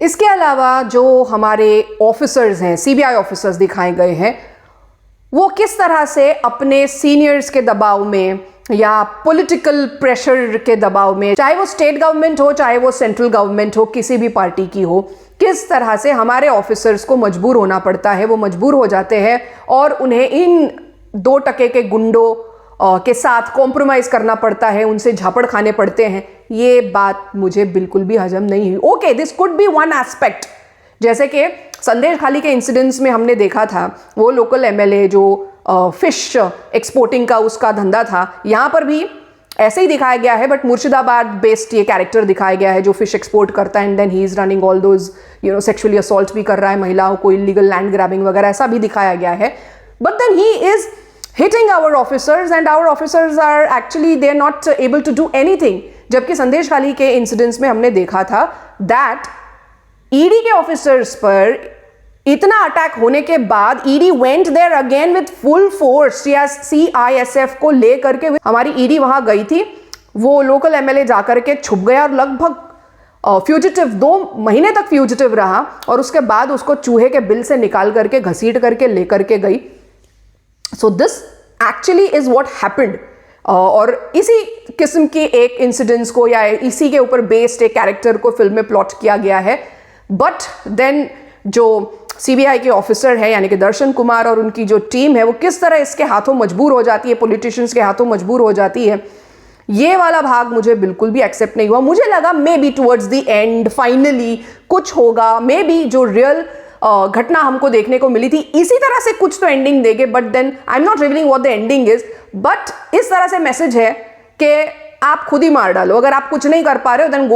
इसके अलावा जो हमारे ऑफिसर्स हैं, सीबीआई ऑफिसर्स दिखाए गए हैं, वो किस तरह से अपने सीनियर्स के दबाव में या पॉलिटिकल प्रेशर के दबाव में, चाहे वो स्टेट गवर्नमेंट हो चाहे वो सेंट्रल गवर्नमेंट हो, किसी भी पार्टी की हो, किस तरह से हमारे ऑफिसर्स को मजबूर होना पड़ता है, वो मजबूर हो जाते हैं और उन्हें इन 2 टके के गुंडों के साथ कॉम्प्रोमाइज करना पड़ता है, उनसे झापड़ खाने पड़ते हैं। ये बात मुझे बिल्कुल भी हजम नहीं हुई। Okay, this could be one aspect, जैसे कि संदेश खाली के इंसिडेंट्स में हमने देखा था, वो लोकल एमएलए जो फिश एक्सपोर्टिंग का उसका धंधा था, यहाँ पर भी ऐसे ही दिखाया गया है, बट मुर्शिदाबाद बेस्ड ये कैरेक्टर दिखाया गया है जो फिश एक्सपोर्ट करता है and then he is running all those sexually assault भी कर रहा है महिलाओं को, इलीगल लैंड ग्रैबिंग वगैरह, ऐसा भी दिखाया गया है। But then he is hitting our officers and our officers are actually they are not able to do anything। जबकि संदेश खाली के इंसिडेंट्स में हमने देखा था that ईडी के ऑफिसर्स पर इतना अटैक होने के बाद ED went there again with full force या CISF को लेकर के हमारी ईडी वहां गई थी, वो लोकल एमएलए जाकर के छुप गया और लगभग फ्यूजिटिव 2 महीने तक फ्यूजिटिव रहा और उसके बाद उसको चूहे के बिल से निकाल करके घसीट करके लेकर के गई। So this actually is what happened। और इसी किस्म के एक इंसिडेंट्स को या इसी के ऊपर बेस्ड एक कैरेक्टर को फिल्म में प्लॉट किया गया है। बट देन जो सीबीआई के ऑफिसर है यानी कि दर्शन कुमार और उनकी जो टीम है, वो किस तरह इसके हाथों मजबूर हो जाती है, पॉलिटिशियंस के हाथों मजबूर हो जाती है, ये वाला भाग मुझे बिल्कुल भी एक्सेप्ट नहीं हुआ। मुझे लगा may be towards the end finally कुछ होगा, मे बी जो रियल घटना हमको देखने को मिली थी इसी तरह से कुछ तो एंडिंग देंगे। But then I am not revealing what the ending is, but इस तरह से मैसेज है कि आप खुद ही मार डालो, अगर आप कुछ नहीं कर पा रहे हो then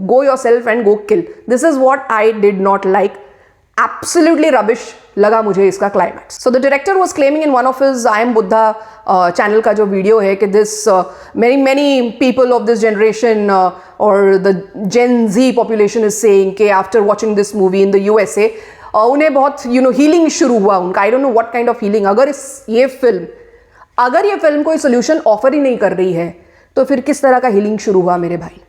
go yourself and go kill. This is what I did not like, absolutely rubbish लगा मुझे इसका climax. So the director was claiming in one of his I am Buddha channel का जो वीडियो है कि this many people of this generation or the Gen Z population is saying कि after watching this movie in the USA उन्हें बहुत healing शुरू हुआ उनका। I don't know what kind of healing. अगर ये फिल्म कोई सोल्यूशन ऑफर ही नहीं कर रही है तो फिर किस तरह का हीलिंग शुरू हुआ मेरे भाई।